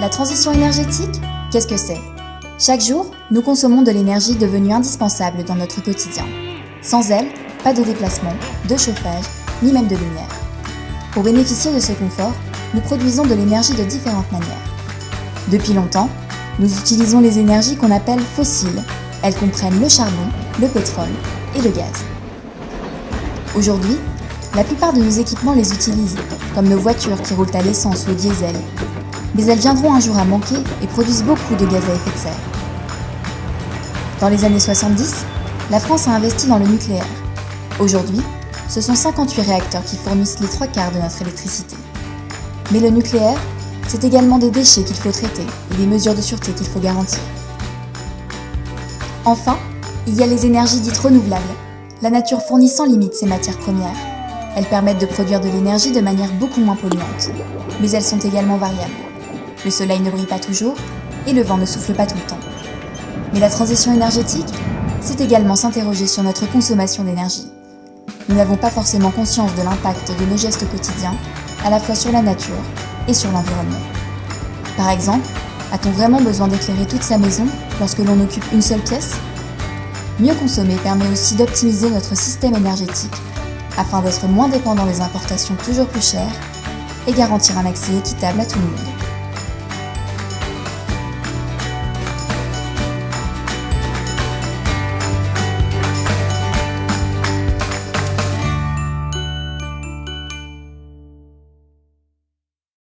La transition énergétique, qu'est-ce que c'est ? Chaque jour, nous consommons de l'énergie devenue indispensable dans notre quotidien. Sans elle, pas de déplacement, de chauffage, ni même de lumière. Pour bénéficier de ce confort, nous produisons de l'énergie de différentes manières. Depuis longtemps, nous utilisons les énergies qu'on appelle fossiles. Elles comprennent le charbon, le pétrole et le gaz. Aujourd'hui, la plupart de nos équipements les utilisent, comme nos voitures qui roulent à l'essence ou au diesel. Mais elles viendront un jour à manquer et produisent beaucoup de gaz à effet de serre. Dans les années 70, la France a investi dans le nucléaire. Aujourd'hui, ce sont 58 réacteurs qui fournissent les 3/4 de notre électricité. Mais le nucléaire, c'est également des déchets qu'il faut traiter et des mesures de sûreté qu'il faut garantir. Enfin, il y a les énergies dites renouvelables. La nature fournit sans limite ces matières premières. Elles permettent de produire de l'énergie de manière beaucoup moins polluante. Mais elles sont également variables. Le soleil ne brille pas toujours et le vent ne souffle pas tout le temps. Mais la transition énergétique, c'est également s'interroger sur notre consommation d'énergie. Nous n'avons pas forcément conscience de l'impact de nos gestes quotidiens, à la fois sur la nature et sur l'environnement. Par exemple, a-t-on vraiment besoin d'éclairer toute sa maison lorsque l'on occupe une seule pièce ? Mieux consommer permet aussi d'optimiser notre système énergétique afin d'être moins dépendant des importations toujours plus chères et garantir un accès équitable à tout le monde.